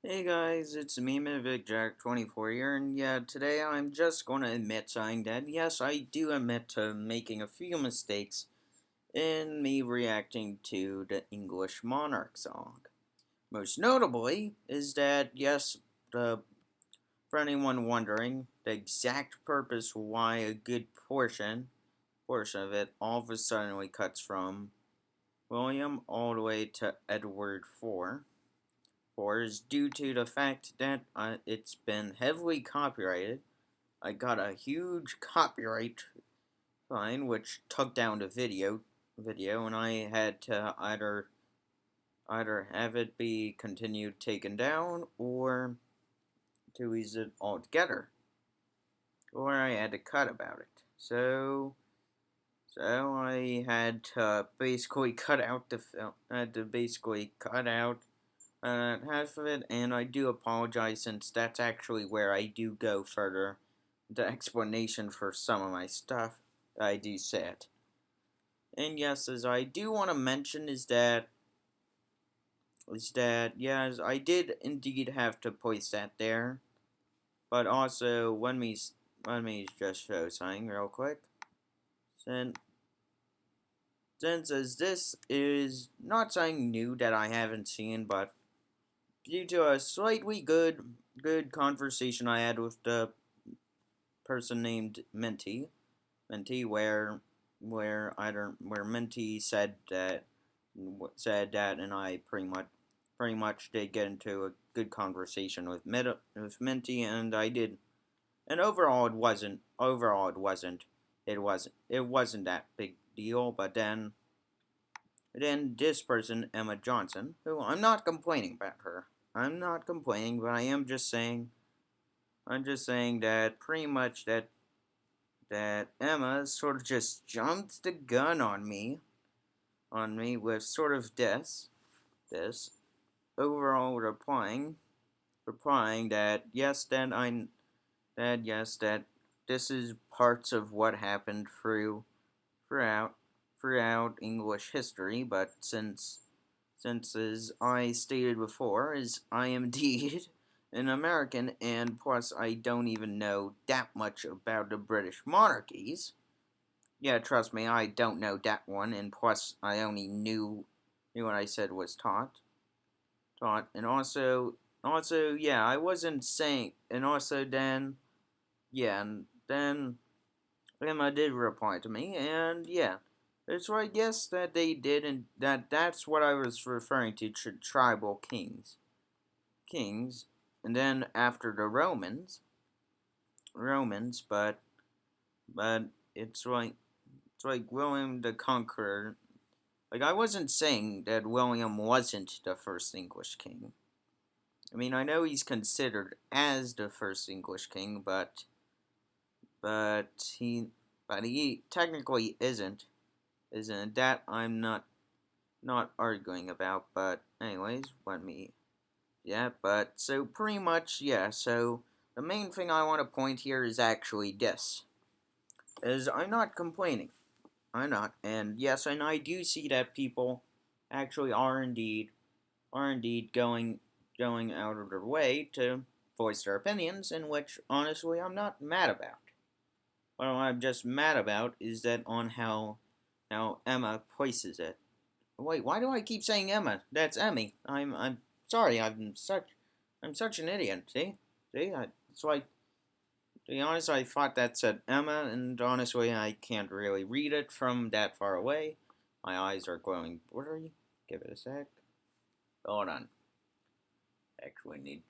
Hey guys, it's me, MidvicJack24 here, and yeah, today I'm just gonna admit saying that yes, I do admit to making a few mistakes in me reacting to the English Monarch song. Most notably is that yes, for anyone wondering, the exact purpose why a good portion of it all of a sudden cuts from William all the way to Edward IV is due to the fact that it's been heavily copyrighted. I got a huge copyright fine, which took down the video, and I had to either have it be continued taken down or to use it altogether, or I had to cut about it. So I had to basically cut out the film. I had to basically cut out half of it, and I do apologize since that's actually where I do go further. The explanation for some of my stuff I do say it. And yes, as I do want to mention is that yes, I did indeed have to place that there, but also let me just show something real quick. Since as this is not something new that I haven't seen, but due to a slightly good conversation I had with the person named Minty, where Minty said that, and I pretty much did get into a good conversation with Minty, and I did, and overall it wasn't that big deal, but then this person, Emma Johnson, who I'm not complaining about her. I'm not complaining, but I'm just saying that pretty much that Emma sort of just jumped the gun on me with sort of this overall replying that that this is parts of what happened throughout throughout English history, but since as I stated before, is I am indeed an American, and plus I don't even know that much about the British monarchies. Yeah, trust me, I don't know that one, and plus I only knew what I said was taught, and also yeah, I wasn't saying, and also then Emma did reply to me, and yeah, that's what I guess that they did, and that's what I was referring to, tribal kings, and then after the Romans, but it's like William the Conqueror. Like, I wasn't saying that William wasn't the first English king. I mean, I know he's considered as the first English king, but he technically isn't that I'm not arguing about. But anyways, but so pretty much, yeah, so the main thing I want to point here is actually this, is I'm not complaining. I'm not. And yes, and I do see that people actually are indeed going out of their way to voice their opinions, in which honestly I'm not mad about. What I'm just mad about is that on how Emma places it. Wait, why do I keep saying Emma? That's Emmy. I'm sorry. I'm such an idiot. See, it's like, to be honest, I thought that said Emma, and honestly, I can't really read it from that far away. My eyes are glowing blurry. Give it a sec. Hold on. Actually need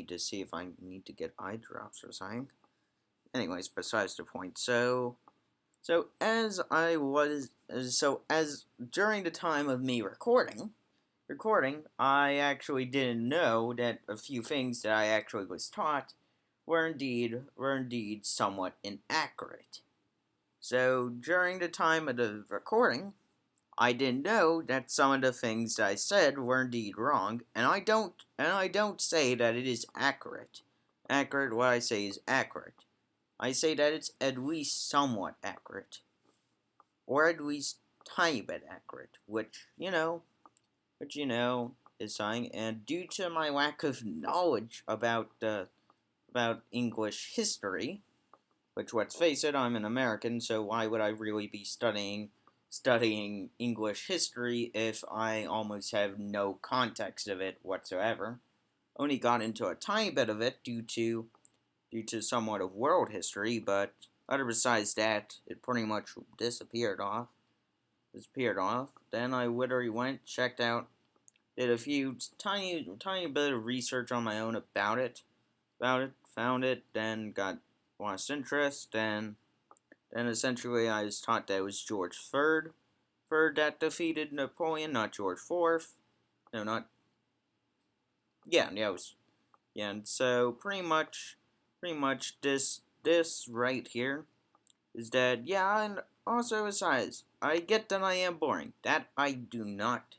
to see if I need to get eye drops or something. Anyways, besides the point. So as during the time of me recording, I actually didn't know that a few things that I actually was taught were indeed somewhat inaccurate. So during the time of the recording, I didn't know that some of the things I said were indeed wrong, and I don't say that it is accurate. What I say is accurate. I say that it's at least somewhat accurate, or at least tiny bit accurate, which and due to my lack of knowledge about English history, which let's face it, I'm an American, so why would I really be studying English history if I almost have no context of it whatsoever? Only got into a tiny bit of it due to somewhat of world history, but other besides that, it pretty much disappeared off. Then I literally went, checked out, did a few tiny bit of research on my own about it, found it, then got lost interest, and then essentially I was taught that it was George III that defeated Napoleon, not George IV. No, not yeah, it was and so pretty much this right here is that yeah, and also besides, I get that I am boring. That I do not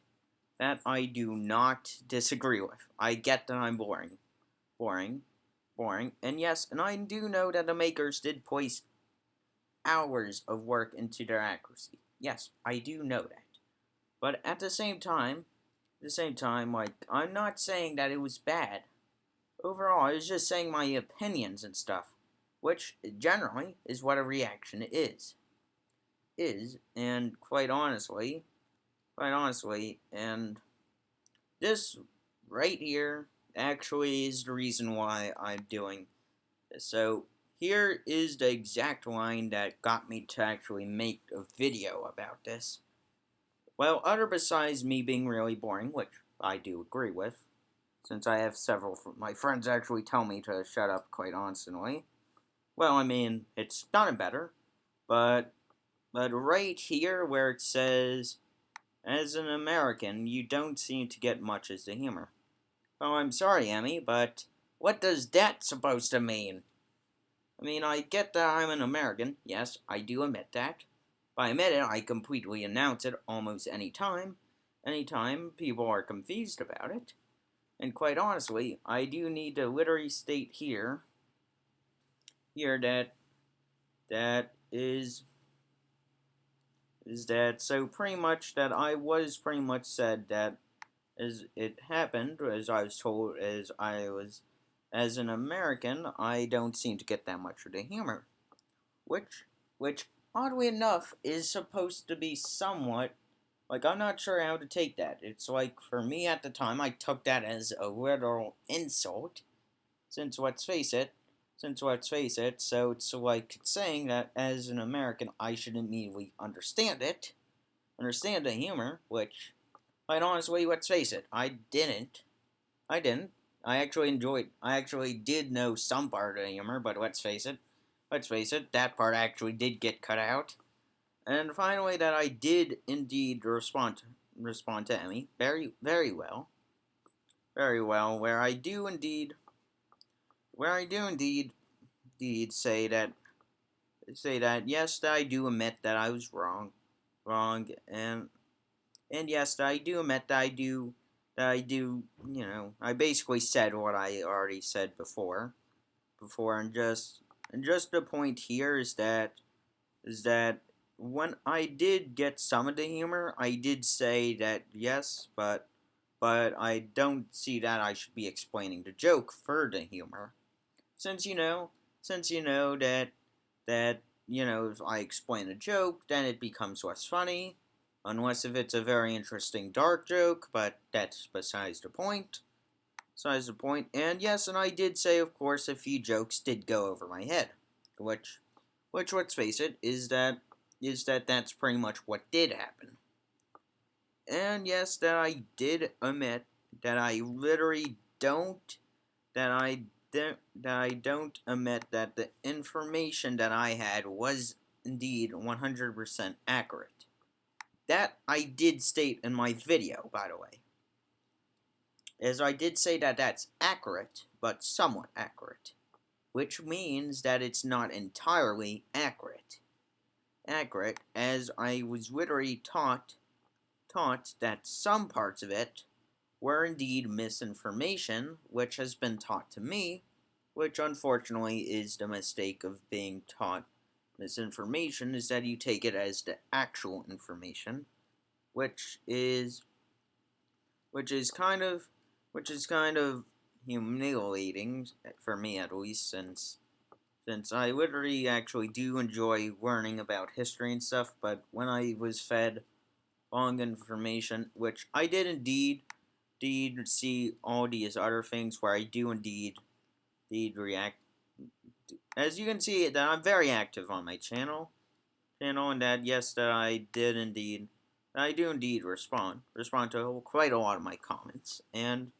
disagree with. I get that I'm boring, and yes, and I do know that the makers did place hours of work into their accuracy. Yes, I do know that. But at the same time, like I'm not saying that it was bad. Overall, I was just saying my opinions and stuff, which generally is what a reaction and quite honestly, and this right here actually is the reason why I'm doing this. So here is the exact line that got me to actually make a video about this. Well, other besides me being really boring, which I do agree with, since I have several of my friends actually tell me to shut up quite honestly. Well, I mean, it's not better, but right here where it says, as an American, you don't seem to get much as the humor. Oh, I'm sorry, Emmy, but what does that supposed to mean? I mean, I get that I'm an American. Yes, I do admit that. By admit it, I completely announce it almost any time. Anytime people are confused about it. And quite honestly, I do need to literally state here that is that so pretty much that I was pretty much said that as it happened, as I was told, as an American, I don't seem to get that much of the humor, which which oddly enough is supposed to be somewhat like I'm not sure how to take that. It's like for me at the time, I took that as a literal insult, since let's face it, so it's like saying that as an American, I should immediately understand the humor, which, quite honestly, let's face it, I didn't. I didn't. I actually did know some part of the humor, but let's face it, that part actually did get cut out. And finally, that I did indeed respond to Emmy very well, where I do indeed say that yes, I do admit that I was wrong, and yes, I do admit that I do, I basically said what I already said before, and just the point here is that when I did get some of the humor, I did say that yes, but I don't see that I should be explaining the joke for the humor, since you know, that if I explain a joke, then it becomes less funny, unless if it's a very interesting dark joke, but that's besides the point. And yes, and I did say, of course, a few jokes did go over my head, which let's face it, is that that's pretty much what did happen. And yes, that I did admit that I literally don't that I don't admit that the information that I had was indeed 100% accurate. That I did state in my video, by the way. As I did say that that's accurate, but somewhat accurate, which means that it's not entirely accurate. As I was literally taught that some parts of it were indeed misinformation, which has been taught to me, which unfortunately is the mistake of being taught misinformation, is that you take it as the actual information, which is which is kind of, which is kind of humiliating for me at least, since I literally actually do enjoy learning about history and stuff. But when I was fed wrong information, which I did indeed see all these other things where I do indeed react. As you can see, that I'm very active on my channel, and that yes, that I do indeed respond to quite a lot of my comments, and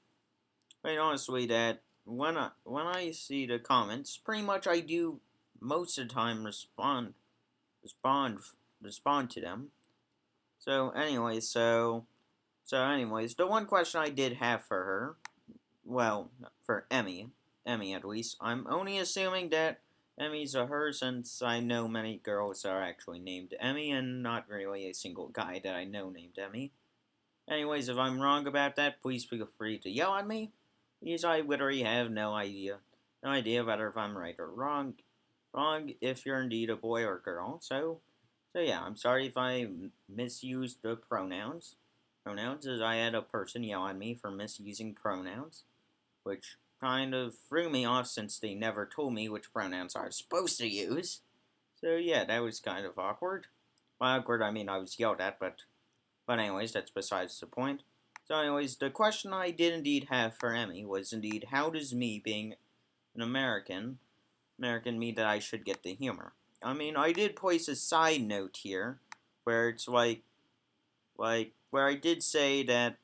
quite honestly, that when I see the comments, pretty much I do most of the time respond respond to them. So anyways, the one question I did have for her, well, for Emmy at least, I'm only assuming that Emmy's a her since I know many girls are actually named Emmy and not really a single guy that I know named Emmy. Anyways, if I'm wrong about that, please feel free to yell at me, because I literally have no idea whether if I'm right or wrong. Wrong if you're indeed a boy or girl. So yeah, I'm sorry if I misused the pronouns. Pronouns, as I had a person yell at me for misusing pronouns, which kind of threw me off since they never told me which pronouns I was supposed to use. So yeah, that was kind of awkward. Well, awkward, I mean I was yelled at, but anyways, that's besides the point. So anyways, the question I did indeed have for Emmy was indeed, how does me being an American me that I should get the humor? I mean, I did place a side note here, where it's like where I did say that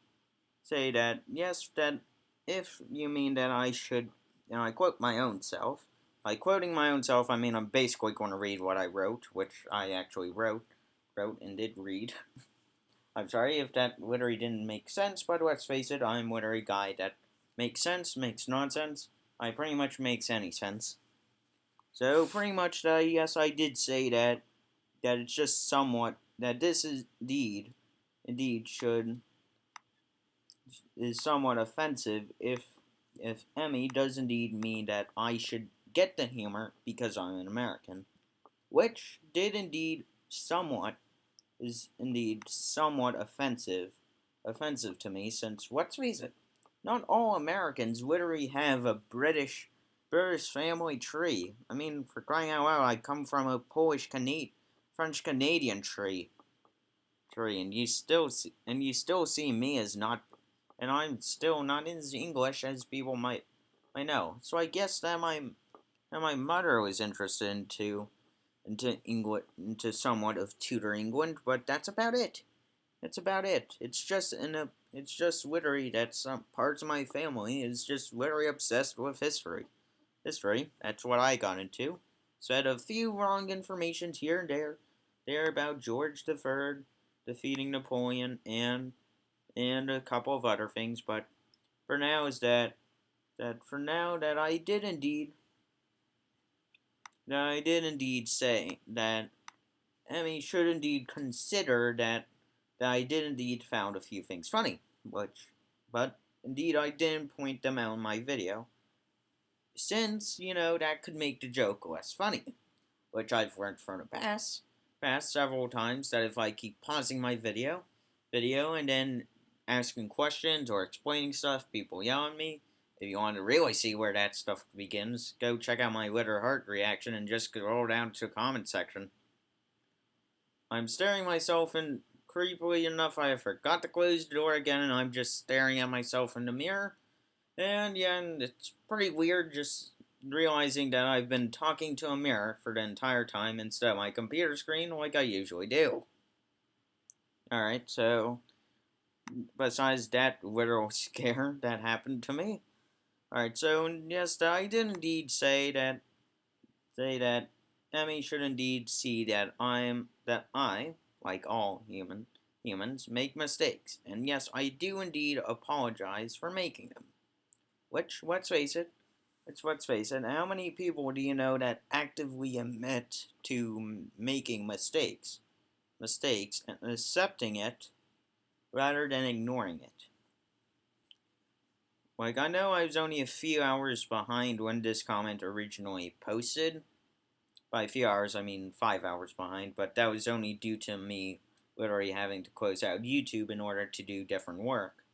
yes, that if you mean that I should, I quote my own self. By quoting my own self, I mean I'm basically going to read what I wrote, which I actually wrote and did read. I'm sorry if that literally didn't make sense, but let's face it, I'm literally a guy that makes sense, makes nonsense. I pretty much makes any sense. So pretty much, yes, I did say that it's just somewhat that this is indeed should is somewhat offensive if Emmy does indeed mean that I should get the humor because I'm an American, which did indeed somewhat is indeed somewhat offensive to me, since let's face it, not all Americans literally have a British family tree. I mean, for crying out loud, I come from a French Canadian tree, and you still see me as not, and I'm still not as English as people might know. So I guess that my mother was interested into England, into somewhat of Tudor England, but that's about it. That's about it. It's just literally that some parts of my family is just literally obsessed with history. History. That's what I got into. Said a few wrong informations here and there about George III defeating Napoleon and a couple of other things, but for now is that for now that I did indeed say that Emmy should indeed consider that I did indeed found a few things funny, but indeed I didn't point them out in my video, since that could make the joke less funny, which I've learned from the past several times, that if I keep pausing my video and then asking questions or explaining stuff, people yell at me. If you want to really see where that stuff begins, go check out my Litter Heart reaction and just scroll down to the comment section. I'm staring myself in. Creepily enough, I forgot to close the door again, and I'm just staring at myself in the mirror. And yeah, and it's pretty weird just realizing that I've been talking to a mirror for the entire time instead of my computer screen like I usually do. Alright, so besides that literal scare that happened to me. Alright, so yes, I did indeed say that Emmy should indeed see that I, like all humans, make mistakes. And yes, I do indeed apologize for making them. Which, let's face it, how many people do you know that actively admit to making mistakes and accepting it rather than ignoring it? Like, I know I was only a few hours behind when this comment originally posted. By a few hours, I mean 5 hours behind, but that was only due to me literally having to close out YouTube in order to do different work.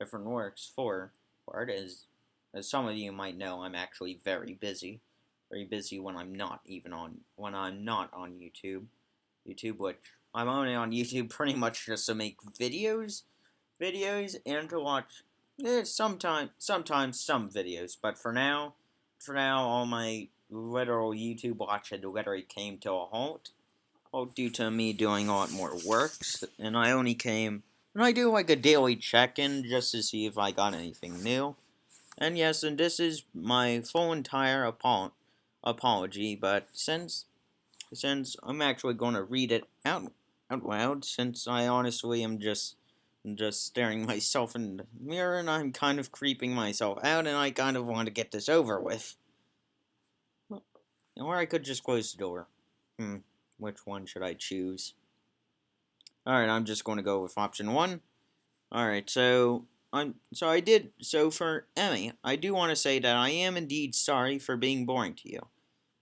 different works for it. As some of you might know, I'm actually very busy when I'm not on YouTube, which I'm only on YouTube pretty much just to make videos and to watch sometimes some videos. But for now, all my literal YouTube watch had literally came to a halt. Well, due to me doing a lot more works, and I do like a daily check-in just to see if I got anything new. And yes, and this is my full entire apology, but since I'm actually going to read it out loud, since I honestly am just staring myself in the mirror, and I'm kind of creeping myself out, and I kind of want to get this over with. Or I could just close the door. Which one should I choose? Alright, I'm just going to go with option 1. Alright, so for Emmy, I do want to say that I am indeed sorry for being boring to you.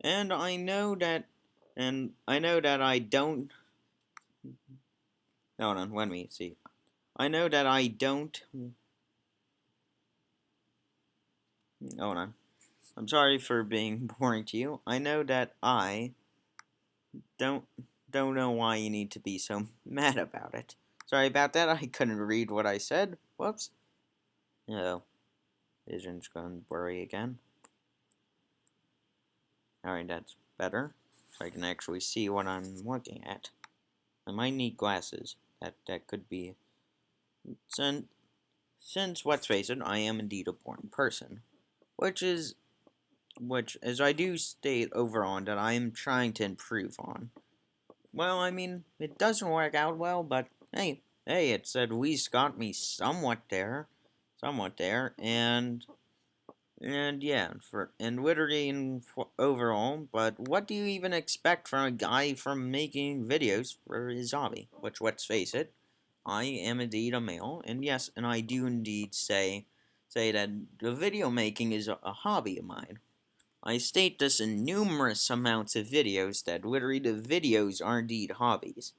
And I know that I don't. Hold on, let me see. I know that I don't. Hold on. I'm sorry for being boring to you. I know that I don't know why you need to be so mad about it. Sorry about that. I couldn't read what I said. Whoops. Oh, vision's gone blurry again. Alright, that's better. So I can actually see what I'm looking at. I might need glasses. That could be. Since let's face it, I am indeed a boring person, which as I do state overall that I am trying to improve on. Well, I mean, it doesn't work out well, but hey, it's at least got me somewhat there, and yeah, literally and overall. But what do you even expect from a guy from making videos for his hobby? Which, let's face it, I am indeed a male, and yes, and I do indeed say that the video making is a hobby of mine. I state this in numerous amounts of videos that literally the videos are indeed hobbies.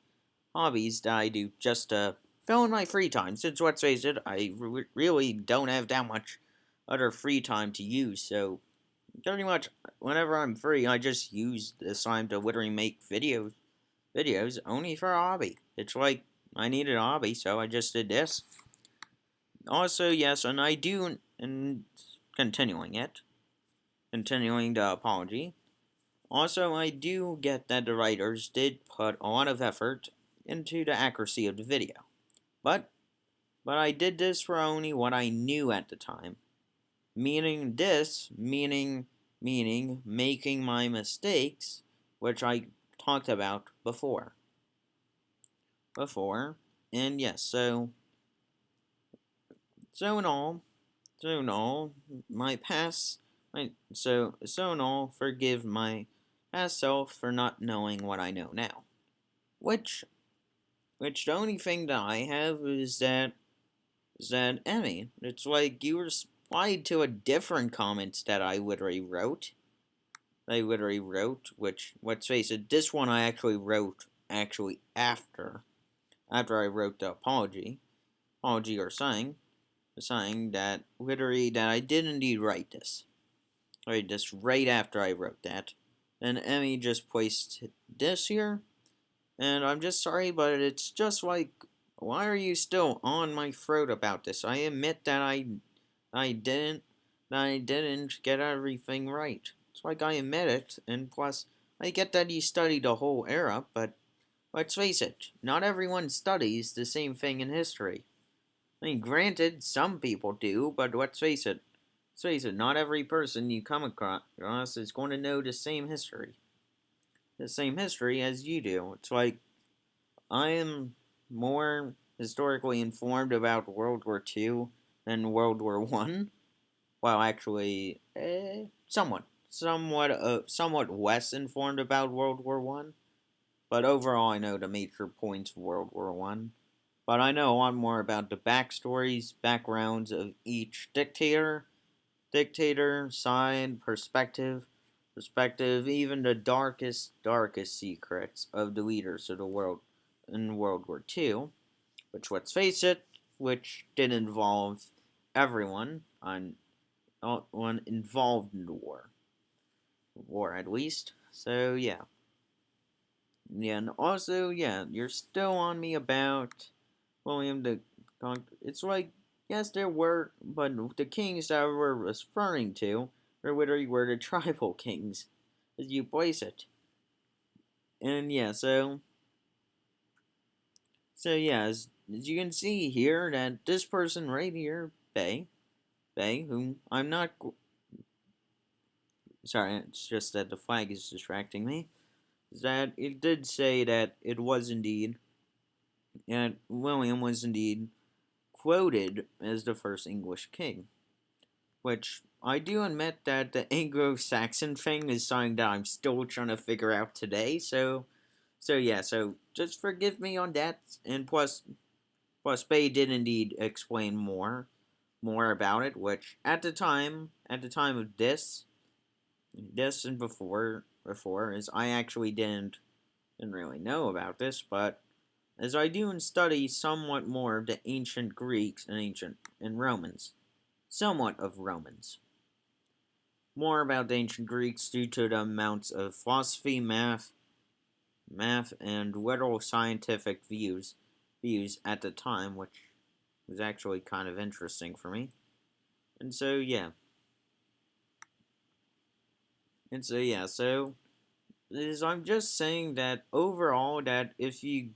Hobbies that I do just to fill in my free time, since let's face it, I really don't have that much other free time to use, so pretty much whenever I'm free, I just use this time to literally make videos only for a hobby. It's like, I needed a hobby, so I just did this. Also, yes, and I do, and continuing the apology. Also, I do get that the writers did put a lot of effort into the accuracy of the video. But I did this for only what I knew at the time. Meaning making my mistakes, which I talked about before. And yes, so in all, my past, forgive my past self for not knowing what I know now. Which the only thing that I have is that Emmy, it's like you replied to a different comment that I literally wrote. Which, let's face it, this one I actually wrote after I wrote the apology or saying that literally that I did indeed write this. Right, just right after I wrote that. And Emmy just placed this here. And I'm just sorry, but it's just like, why are you still on my throat about this? I admit that I didn't get everything right. It's like I admit it, and plus, I get that you studied the whole era, but let's face it, not everyone studies the same thing in history. I mean, granted, some people do, but let's face it, not every person you come across is going to know the same history as you do. It's like, I am more historically informed about World War II than World War One. Well, actually, somewhat less informed about World War One. But overall, I know the major points of World War One. But I know a lot more about the backgrounds of each dictator, side, perspective, even the darkest secrets of the leaders of the world in World War II. Which, let's face it, which did involve everyone on one involved in the war at least. So yeah, yeah, and also yeah, you're still on me about William the Conqueror. It's like yes, there were, but the kings that we're referring to are literally were the tribal kings, as you place it. And yeah, so yeah, as you can see here, that this person right here, Bay, whom I'm not. Sorry, it's just that the flag is distracting me. Is that it did say that it was indeed, and William was indeed quoted as the first English king. Which I do admit that the Anglo-Saxon thing is something that I'm still trying to figure out today. So yeah, so just forgive me on that. And plus, Bay did indeed explain more about it, which at the time of this and before, is I actually didn't really know about this, but as I do and study somewhat more of the ancient Greeks and Romans, somewhat of Romans, more about the ancient Greeks due to the amounts of philosophy, math, and literal scientific views at the time, which was actually kind of interesting for me. And so yeah, so is I'm just saying that overall that if you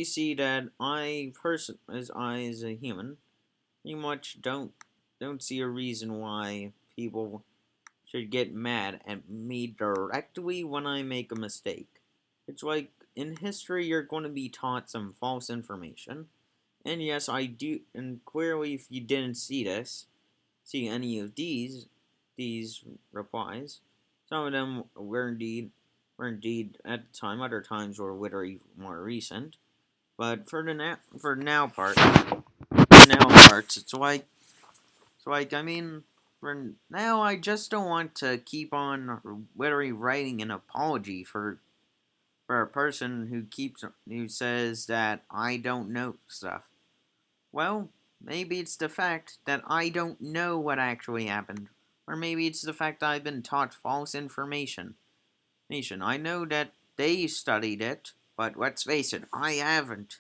see that I as a human, you much don't see a reason why people should get mad at me directly when I make a mistake. It's like in history you're going to be taught some false information. And yes, I do, and clearly if you didn't see any of these replies, some of them were indeed at the time, other times were literally more recent. But for now parts, it's like I mean, for now I just don't want to keep on literally writing an apology for a person who says that I don't know stuff. Well, maybe it's the fact that I don't know what actually happened, or maybe it's the fact that I've been taught false information. I know that they studied it, but let's face it, I haven't.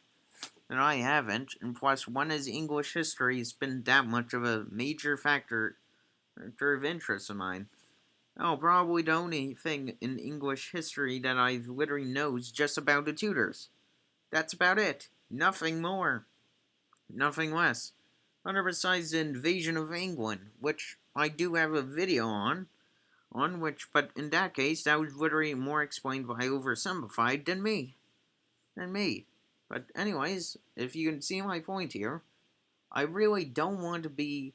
And I haven't, and plus, when has English history has been that much of a major factor of interest of mine? Oh, probably the only thing in English history that I've literally know is just about the Tudors. That's about it. Nothing more. Nothing less. Other besides the invasion of England, which I do have a video on which, but in that case, that was literally more explained by oversimplified than me. But anyways, if you can see my point here, I really don't want to be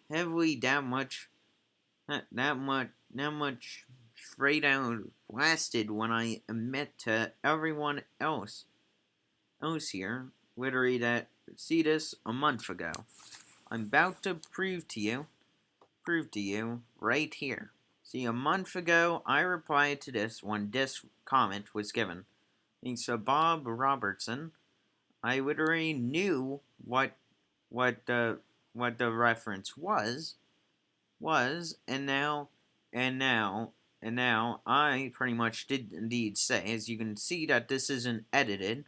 heavily that much straight out blasted when I admit to everyone else here, literally that see this a month ago. I'm about to prove to you right here. See, a month ago, I replied to this when this comment was given. Thanks to Bob Robertson, I literally knew what the what the reference was, and now I pretty much did indeed say, as you can see, that this isn't edited.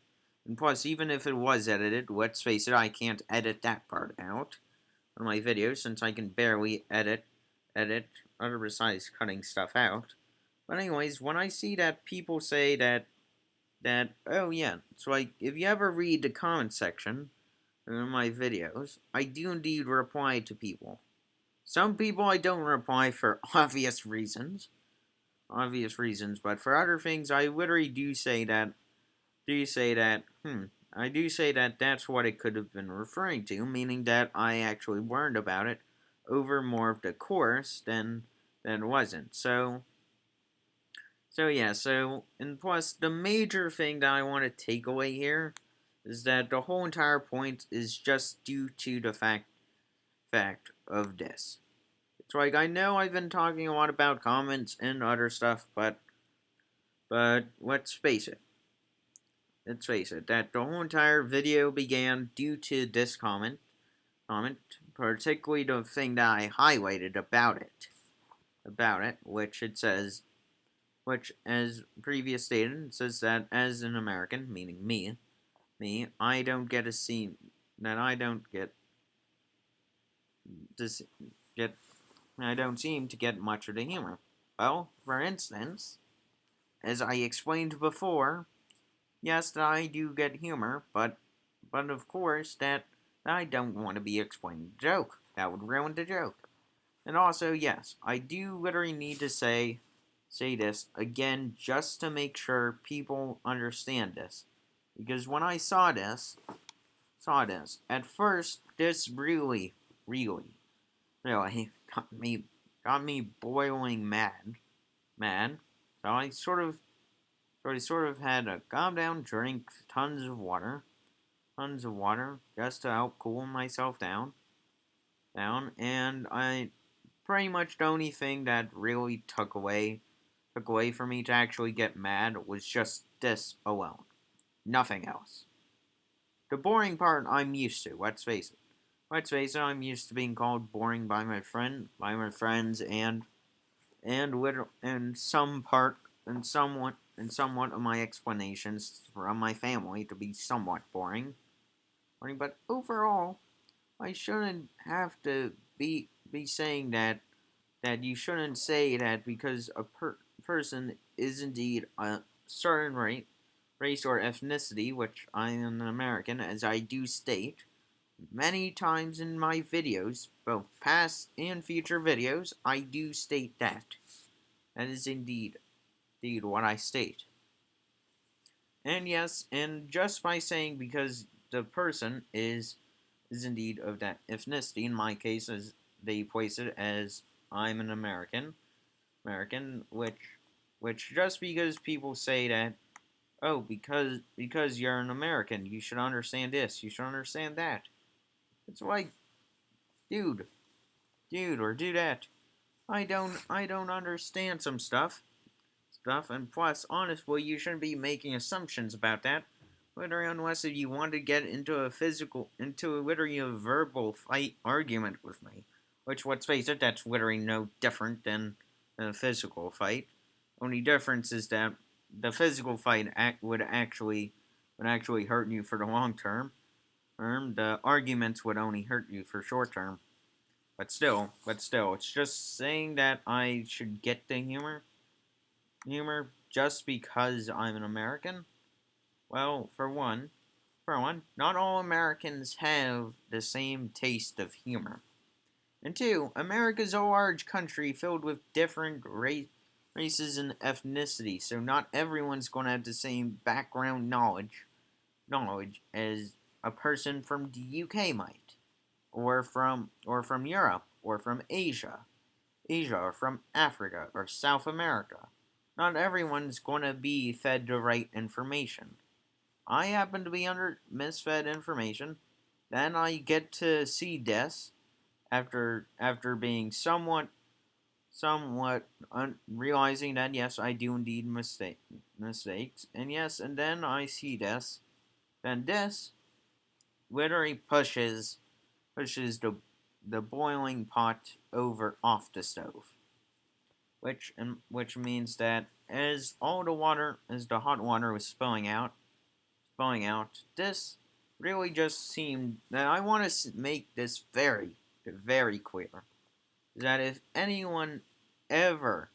And plus, even if it was edited, let's face it, I can't edit that part out on my videos since I can barely edit, other besides cutting stuff out. But anyways, when I see that people say that oh yeah, it's like if you ever read the comment section in my videos, I do indeed reply to people. Some people I don't reply for obvious reasons, but for other things I literally I do say that that's what it could have been referring to, meaning that I actually learned about it over more of the course than wasn't. So yeah, and plus the major thing that I want to take away here is that the whole entire point is just due to the fact of this. It's like I know I've been talking a lot about comments and other stuff, but let's face it. let's face it, that the whole entire video began due to this comment, particularly the thing that I highlighted about it, which it says, which as previous stated, it says that as an American, meaning me, I don't get a scene that I don't get to get I don't seem to get much of the humor. Well, for instance, as I explained before, yes, that I do get humor, but of course that I don't want to be explaining the joke. That would ruin the joke. And also, yes, I do literally need to say this again just to make sure people understand this. Because when I saw this, at first this really got me boiling mad. So I sort of had to calm down, drink tons of water, just to help cool myself down, and I pretty much the only thing that really took away from me to actually get mad was just this alone. Nothing else. The boring part I'm used to, let's face it. Let's face it, I'm used to being called boring by my friends, and some part and somewhat of my explanations from my family to be somewhat boring. But overall, I shouldn't have to be saying that you shouldn't say that because a person is indeed a certain race or ethnicity, which I am an American, as I do state many times in my videos, both past and future videos. I do state that. That is indeed what I state. And yes, and just by saying because the person is indeed of that ethnicity, in my case, as they place it as I'm an American, which just because people say that, oh, because you're an American, you should understand this, you should understand that. It's like, dude, or do that. I don't understand some stuff, and plus, honestly, you shouldn't be making assumptions about that. Literally, unless if you want to get into literally a verbal fight argument with me, which, let's face it, that's literally no different than a physical fight. Only difference is that the physical fight would actually hurt you for the long term. The arguments would only hurt you for short term. But still, it's just saying that I should get the humor just because I'm an American. Well, for one, not all Americans have the same taste of humor. And two, America's a large country filled with different races and ethnicities, so not everyone's going to have the same background knowledge as a person from the UK might, or from Europe, or from Asia, or from Africa, or South America. Not everyone's going to be fed the right information. I happen to be under misfed information. Then I get to see this after being somewhat realizing that yes, I do indeed mistakes, and yes, and then I see this. Then this literally pushes the boiling pot over off the stove, which means that as the hot water was spilling out, this really just seemed that I want to make this very clear, that if anyone ever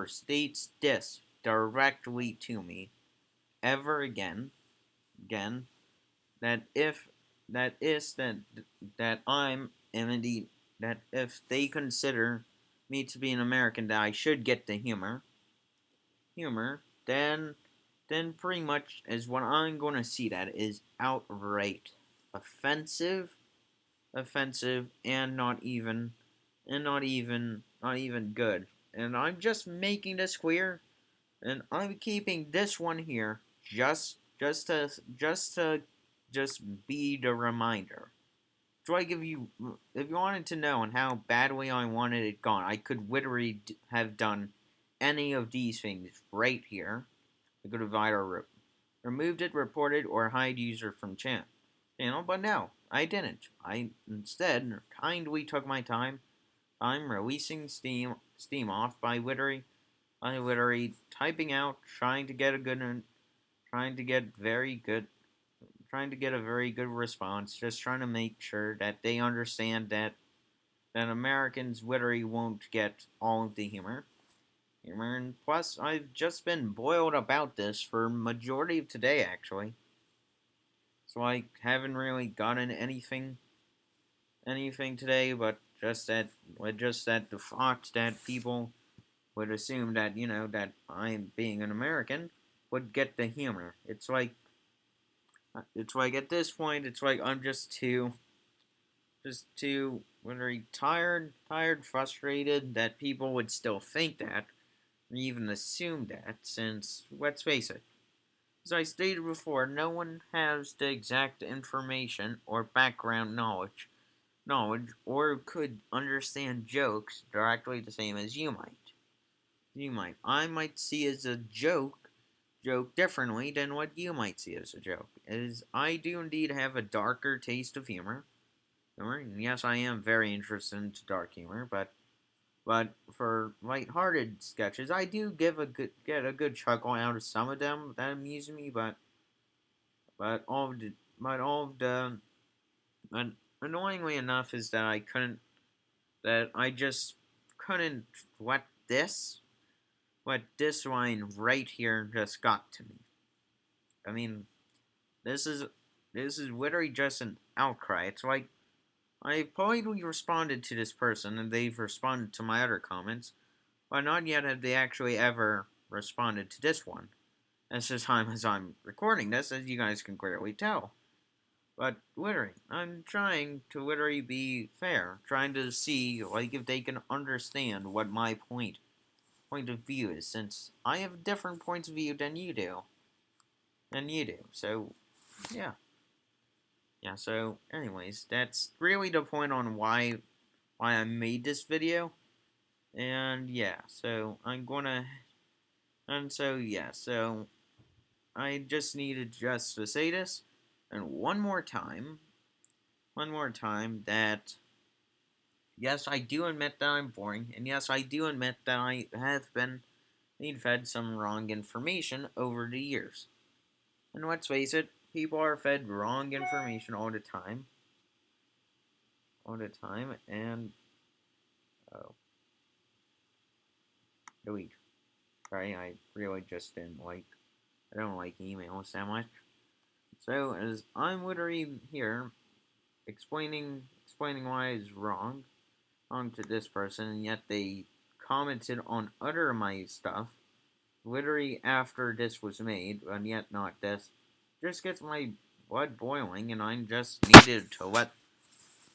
states this directly to me ever again, that if that is that I'm and indeed that if they consider me to be an American, that I should get the humor, then pretty much is what I'm going to see that is outright offensive, and not even good. And I'm just making this clear, and I'm keeping this one here just be the reminder. So I give you, if you wanted to know on how badly I wanted it gone, I could literally have done any of these things right here. I could have either removed it, reported, or hide user from channel, but no, I didn't. I instead kindly took my time. I'm releasing steam off by literally typing out, trying to get very good, trying to get a very good response. Just trying to make sure that they understand that Americans literally won't get all of the humor. And plus, I've just been boiled about this for majority of today, actually. So I haven't really gotten anything today, but just that the fact that people would assume that that I'm being an American would get the humor. It's like at this point, it's like I'm just too very tired, frustrated that people would still think that, or even assume that. Since let's face it, as I stated before, no one has the exact information or background knowledge or could understand jokes directly the same as you might. I might see as a joke differently than what you might see as a joke. As I do indeed have a darker taste of humor. And yes, I am very interested in dark humor, but for light-hearted sketches, I do get a good chuckle out of some of them that amuse me. But all of the but annoyingly enough is that I just couldn't let this line right here just got to me. I mean, this is this is literally just an outcry. It's like I politely responded to this person, and they've responded to my other comments, but not yet have they actually ever responded to this one. As the time as I'm recording this, as you guys can clearly tell. But literally, I'm trying to literally be fair, trying to see if they can understand what my point of view is, since I have different points of view than you do. So yeah. Yeah, so anyways, that's really the point on why I made this video. And yeah, so I'm gonna and so yeah, so I just needed just to say this and one more time that yes, I do admit that I'm boring, and yes, I do admit that I have been fed some wrong information over the years. And let's face it, people are fed wrong information all the time, and oh, delete. Sorry, I really just didn't like. I don't like emails that much. So as I'm literally here explaining why it's wrong to this person, and yet they commented on other of my stuff literally after this was made, and yet not this, just gets my blood boiling, and I just needed to let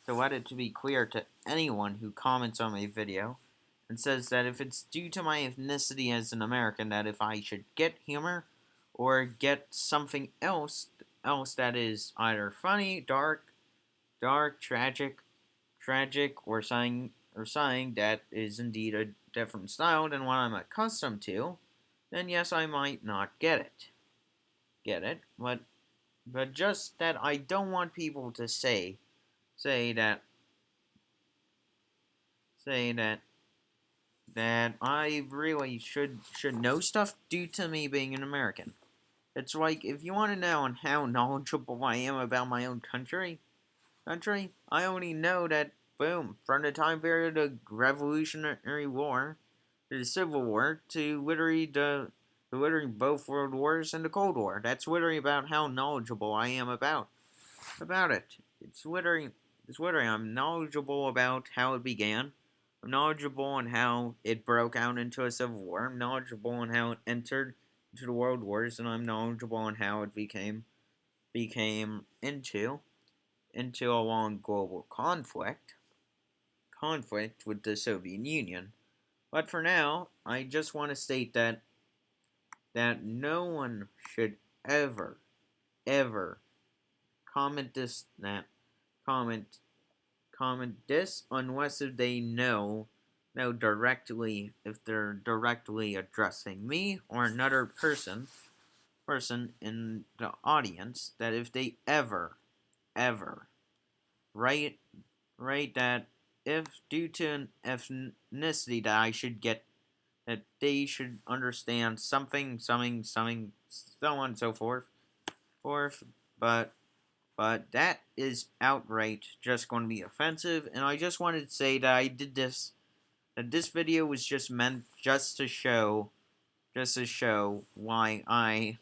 it to be clear to anyone who comments on my video and says that if it's due to my ethnicity as an American, that if I should get humor or get something else that is either funny, dark, tragic, or saying that is indeed a different style than what I'm accustomed to, then yes, I might not get it. But just that I don't want people to say that say that I really should know stuff due to me being an American. It's like if you want to know on how knowledgeable I am about my own country, I only know that boom, from the time period of the Revolutionary War to the Civil War to literally both World Wars and the Cold War. That's literally about how knowledgeable I am about it. It's literally I'm knowledgeable about how it began. I'm knowledgeable on how it broke out into a civil war. I'm knowledgeable on how it entered into the world wars, and I'm knowledgeable on how it became into a long global conflict with the Soviet Union. But for now, I just want to state that no one should ever comment this that comment comment this unless if they know directly if they're directly addressing me or another person person in the audience that if they ever write that if due to an ethnicity that I should get that they should understand something, so on and so forth, but that is outright just going to be offensive, and I just wanted to say that I did this, that this video was just meant just to show why I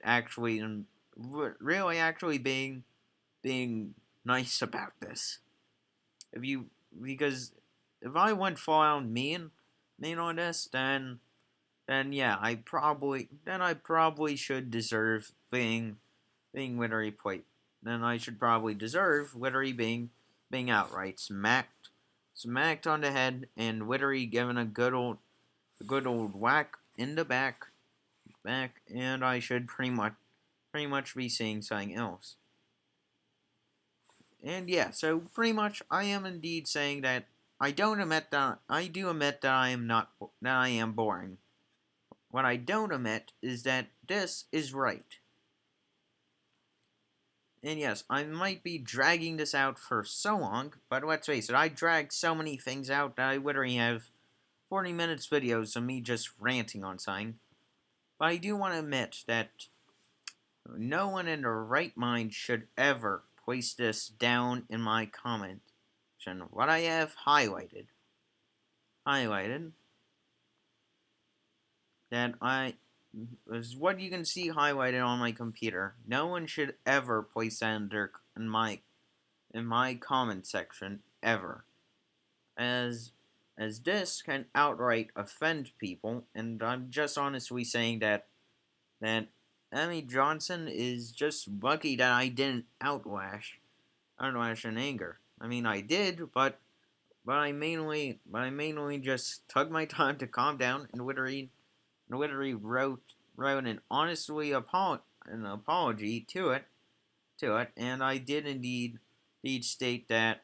actually am really actually being nice about this. If you Because if I went full out mean on this, then yeah, I probably should deserve being literally played. Then I should probably deserve literally being outright smacked on the head and literally given a good old whack in the back, and I should pretty much be saying something else. And yeah, so pretty much I am indeed saying that I do admit that I am boring. What I don't admit is that this is right. And yes, I might be dragging this out for so long, but let's face it, I drag so many things out that I literally have 40 minutes videos of me just ranting on something. But I do want to admit that no one in their right mind should ever place this down in my comment section. What I have highlighted, that I is what you can see highlighted on my computer. No one should ever place that in my comment section ever, as this can outright offend people. And I'm just honestly saying that Emmy Johnson is just lucky that I didn't outlash in anger. I mean, I did, but I mainly just took my time to calm down and literally wrote an apology to it, and I did indeed state that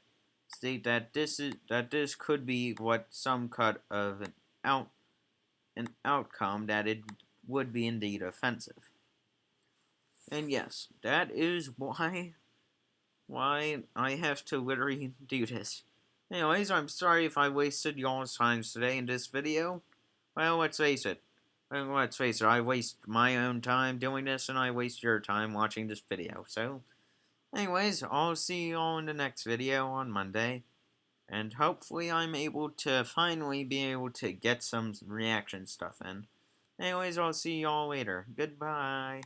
this could be what some cut of an outcome that it would be indeed offensive. And yes, that is why I have to literally do this. Anyways, I'm sorry if I wasted y'all's time today in this video. Well, let's face it. I waste my own time doing this, and I waste your time watching this video. So, anyways, I'll see y'all in the next video on Monday. And hopefully I'm able to finally be able to get some reaction stuff in. Anyways, I'll see y'all later. Goodbye.